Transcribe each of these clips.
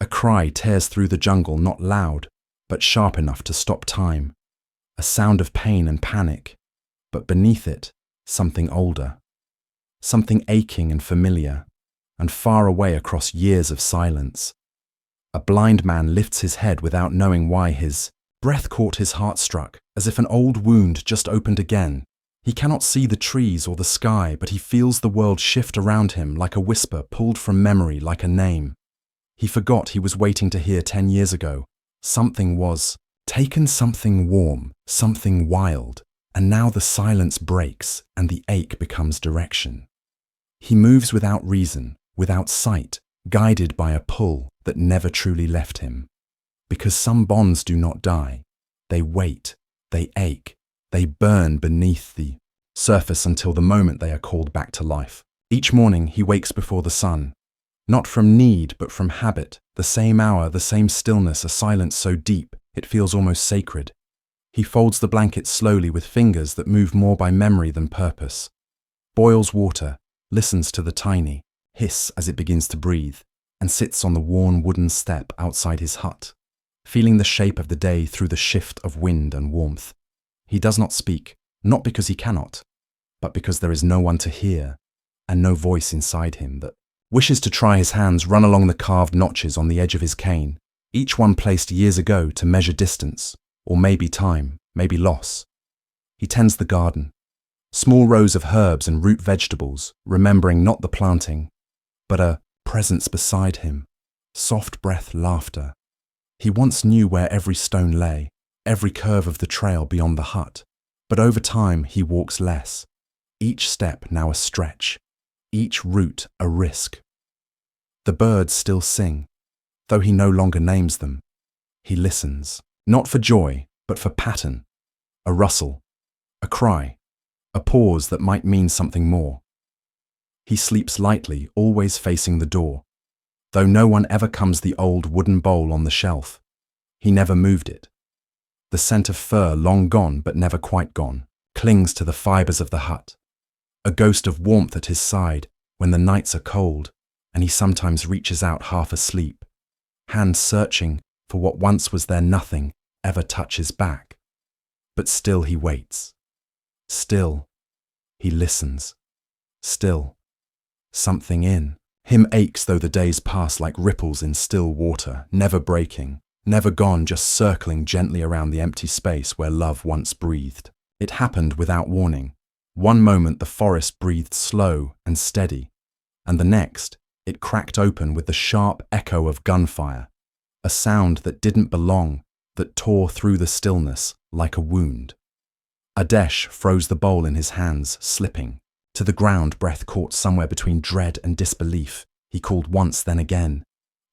A cry tears through the jungle, not loud, but sharp enough to stop time. A sound of pain and panic, but beneath it, something older. Something aching and familiar, and far away across years of silence. A blind man lifts his head without knowing why. His breath caught his heart struck, as if an old wound just opened again. He cannot see the trees or the sky, but he feels the world shift around him like a whisper pulled from memory, like a name. He forgot he was waiting to hear 10 years ago. Something was taken, something warm, something wild, and now the silence breaks and the ache becomes direction. He moves without reason, without sight, guided by a pull that never truly left him. Because some bonds do not die. They wait, they ache, they burn beneath the surface until the moment they are called back to life. Each morning he wakes before the sun. Not from need, but from habit. The same hour, the same stillness, a silence so deep, it feels almost sacred. He folds the blanket slowly with fingers that move more by memory than purpose. Boils water, listens to the tiny hiss as it begins to breathe, and sits on the worn wooden step outside his hut, feeling the shape of the day through the shift of wind and warmth. He does not speak, not because he cannot, but because there is no one to hear, and no voice inside him that wishes to try. His hands run along the carved notches on the edge of his cane, each one placed years ago to measure distance, or maybe time, maybe loss. He tends the garden, small rows of herbs and root vegetables, remembering not the planting, but a presence beside him, soft breath, laughter. He once knew where every stone lay, every curve of the trail beyond the hut, but over time he walks less, each step now a stretch, each route a risk. The birds still sing, though he no longer names them. He listens, not for joy, but for pattern, a rustle, a cry, a pause that might mean something more. He sleeps lightly, always facing the door, though no one ever comes. The old wooden bowl on the shelf, he never moved it. The scent of fur, long gone but never quite gone, clings to the fibers of the hut. A ghost of warmth at his side when the nights are cold, and he sometimes reaches out half asleep, hands searching for what once was there. Nothing ever touches back. But still he waits. Still he listens. Still something in him aches, though the days pass like ripples in still water, never breaking, never gone, just circling gently around the empty space where love once breathed. It happened without warning. One moment the forest breathed slow and steady, and the next it cracked open with the sharp echo of gunfire, a sound that didn't belong, that tore through the stillness like a wound. Adesh froze the bowl in his hands, slipping to the ground, breath caught somewhere between dread and disbelief. He called once, then again,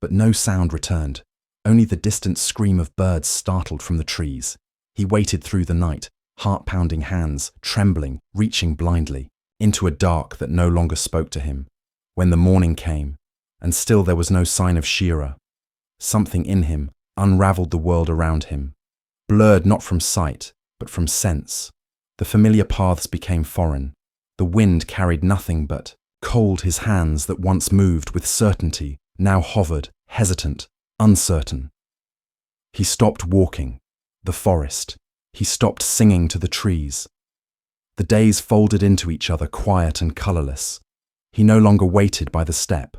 but no sound returned, only the distant scream of birds startled from the trees. He waited through the night, heart-pounding hands, trembling, reaching blindly, into a dark that no longer spoke to him. When the morning came, and still there was no sign of Shira, something in him unraveled the world around him, blurred not from sight, but from sense. The familiar paths became foreign. The wind carried nothing but cold. His hands that once moved with certainty now hovered, hesitant, uncertain. He stopped walking, the forest. He stopped singing to the trees. The days folded into each other, quiet and colourless. He no longer waited by the step,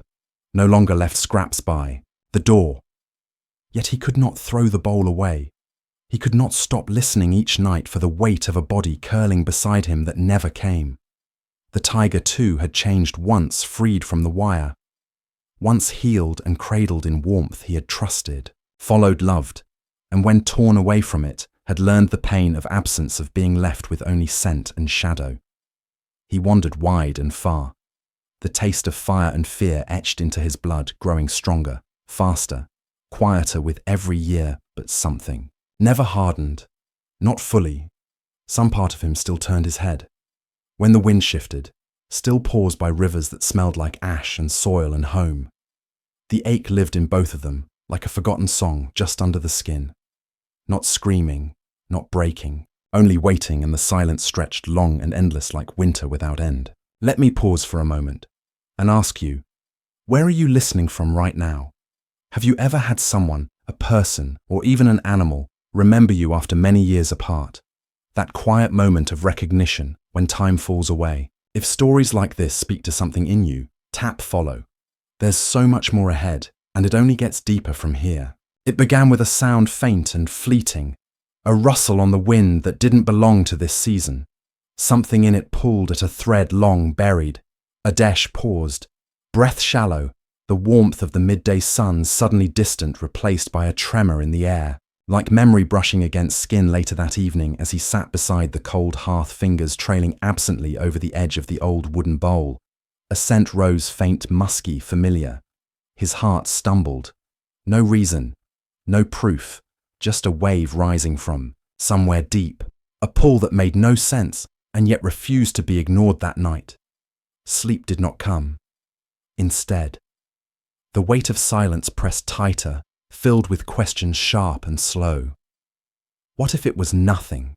no longer left scraps by the door. Yet he could not throw the bowl away. He could not stop listening each night for the weight of a body curling beside him that never came. The tiger too had changed once, freed from the wire. Once healed and cradled in warmth, he had trusted, followed, loved, and when torn away from it, had learned the pain of absence, of being left with only scent and shadow. He wandered wide and far, the taste of fire and fear etched into his blood, growing stronger, faster, quieter with every year, but something never hardened, not fully. Some part of him still turned his head. When the wind shifted, still paused by rivers that smelled like ash and soil and home. The ache lived in both of them, like a forgotten song just under the skin. Not screaming, not breaking, only waiting, and the silence stretched long and endless like winter without end. Let me pause for a moment and ask you, where are you listening from right now? Have you ever had someone, a person, or even an animal, remember you after many years apart? That quiet moment of recognition when time falls away. If stories like this speak to something in you, tap follow. There's so much more ahead, and it only gets deeper from here. It began with a sound faint and fleeting, a rustle on the wind that didn't belong to this season. Something in it pulled at a thread long buried. Adesh paused, breath shallow, the warmth of the midday sun suddenly distant, replaced by a tremor in the air, like memory brushing against skin later that evening as he sat beside the cold hearth, fingers trailing absently over the edge of the old wooden bowl. A scent rose, faint, musky, familiar. His heart stumbled. No reason, no proof, just a wave rising from somewhere deep, a pull that made no sense and yet refused to be ignored that night. Sleep did not come. Instead, the weight of silence pressed tighter, filled with questions sharp and slow. What if it was nothing?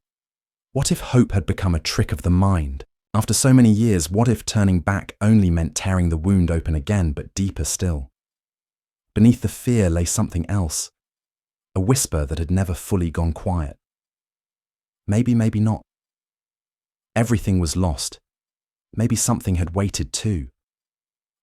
What if hope had become a trick of the mind? After so many years, what if turning back only meant tearing the wound open again, but deeper still? Beneath the fear lay something else, a whisper that had never fully gone quiet. Maybe, maybe not. Everything was lost. Maybe something had waited too.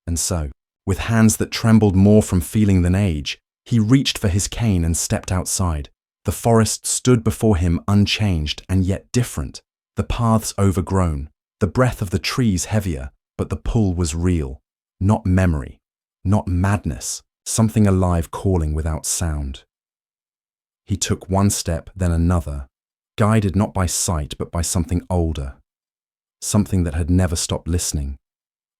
And so, with hands that trembled more from feeling than age, he reached for his cane and stepped outside. The forest stood before him unchanged and yet different, the paths overgrown, the breath of the trees heavier, but the pull was real. Not memory, not madness, something alive calling without sound. He took one step, then another, guided not by sight but by something older, something that had never stopped listening.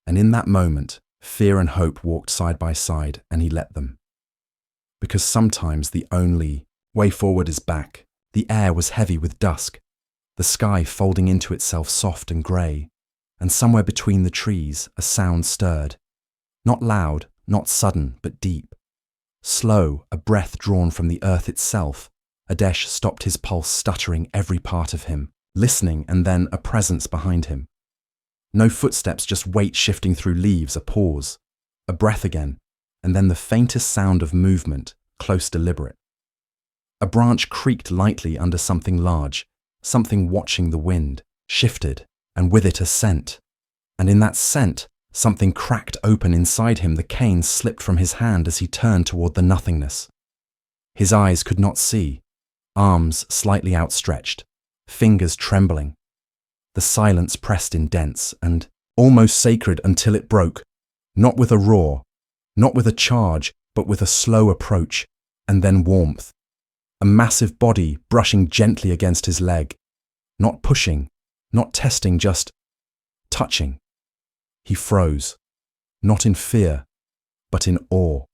And in that moment, fear and hope walked side by side, and he let them. Because sometimes the only way forward is back. The air was heavy with dusk, the sky folding into itself soft and grey, and somewhere between the trees a sound stirred. Not loud, not sudden, but deep. Slow, a breath drawn from the earth itself. Adesh stopped, his pulse stuttering every part of him, listening, and then a presence behind him. No footsteps, just weight shifting through leaves, a pause, a breath again, and then the faintest sound of movement, close, deliberate. A branch creaked lightly under something large, something watching the wind, shifted, and with it a scent. And in that scent, something cracked open inside him. The cane slipped from his hand as he turned toward the nothingness. His eyes could not see, arms slightly outstretched, fingers trembling. The silence pressed in dense and almost sacred until it broke, not with a roar, not with a charge, but with a slow approach, and then warmth. A massive body brushing gently against his leg, not pushing, not testing, just touching. He froze, not in fear, but in awe.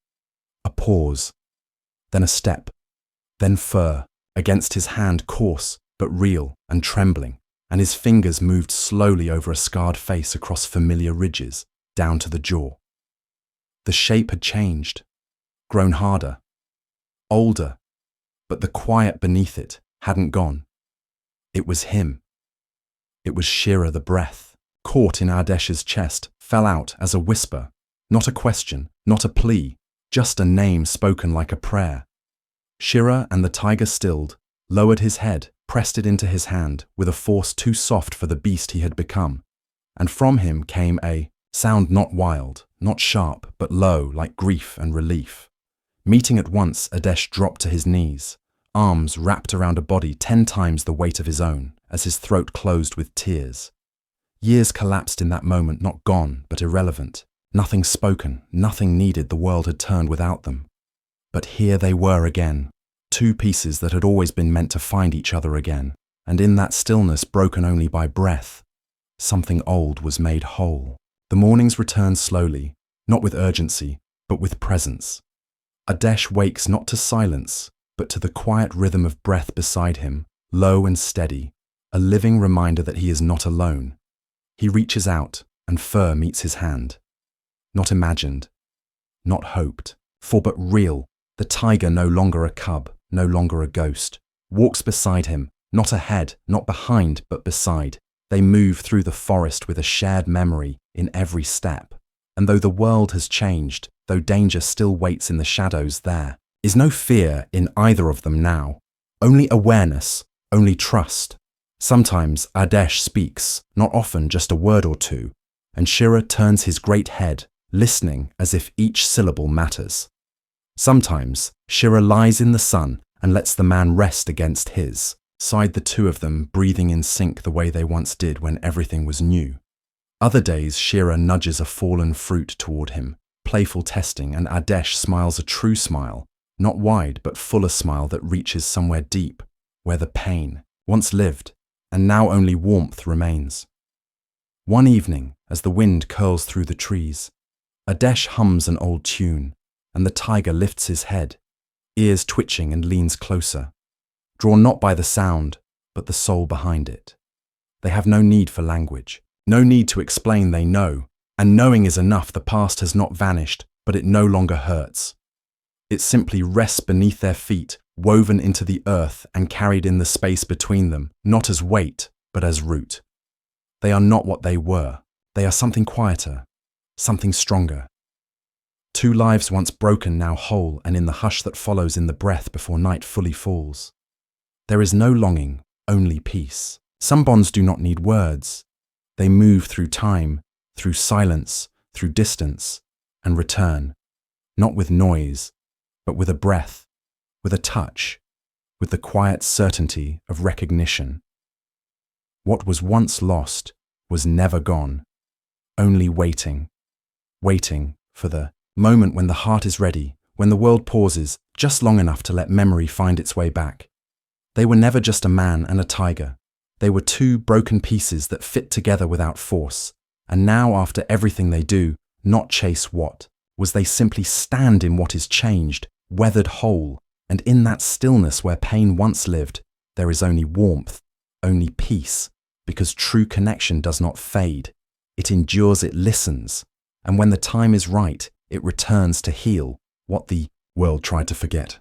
A pause, then a step, then fur against his hand, coarse but real and trembling, and his fingers moved slowly over a scarred face, across familiar ridges, down to the jaw. The shape had changed, grown harder, older, but the quiet beneath it hadn't gone. It was him. It was Shira. The breath, caught in Adesh's chest, fell out as a whisper, not a question, not a plea, just a name spoken like a prayer. Shira, and the tiger stilled, lowered his head, pressed it into his hand with a force too soft for the beast he had become, and from him came a sound, not wild, not sharp, but low, like grief and relief. Meeting at once, Adesh dropped to his knees, arms wrapped around a body 10 times the weight of his own, as his throat closed with tears. Years collapsed in that moment, not gone, but irrelevant. Nothing spoken, nothing needed. The world had turned without them. But here they were again, 2 pieces that had always been meant to find each other again, and in that stillness, broken only by breath, something old was made whole. The mornings returned slowly, not with urgency, but with presence. Adesh wakes not to silence, but to the quiet rhythm of breath beside him, low and steady, a living reminder that he is not alone. He reaches out, and fur meets his hand. Not imagined, not hoped, for but real. The tiger, no longer a cub, no longer a ghost, walks beside him, not ahead, not behind, but beside. They move through the forest with a shared memory in every step. And though the world has changed, though danger still waits in the shadows, there is no fear in either of them now. Only awareness, only trust. Sometimes Adesh speaks, not often, just a word or two, and Shira turns his great head, listening as if each syllable matters. Sometimes Shira lies in the sun and lets the man rest against his side, the two of them breathing in sync the way they once did when everything was new. Other days Shira nudges a fallen fruit toward him, playful testing, and Adesh smiles a true smile, not wide but full a smile that reaches somewhere deep, where the pain once lived, and now only warmth remains. One evening, as the wind curls through the trees, Adesh hums an old tune, and the tiger lifts his head, ears twitching, and leans closer, drawn not by the sound, but the soul behind it. They have no need for language, no need to explain, they know, and knowing is enough. The past has not vanished, but it no longer hurts. It simply rests beneath their feet, woven into the earth and carried in the space between them, not as weight, but as root. They are not what they were. They are something quieter, something stronger. Two lives once broken, now whole, and in the hush that follows, in the breath before night fully falls. There is no longing, only peace. Some bonds do not need words. They move through time, through silence, through distance, and return, not with noise, but with a breath, with a touch, with the quiet certainty of recognition. What was once lost was never gone, only waiting, waiting for the moment when the heart is ready, when the world pauses just long enough to let memory find its way back. They were never just a man and a tiger. They were two broken pieces that fit together without force. And now, after everything they do, not chase what was, they simply stand in what is changed, weathered whole. And in that stillness where pain once lived, there is only warmth, only peace, because true connection does not fade. It endures, it listens. And when the time is right, it returns to heal what the world tried to forget.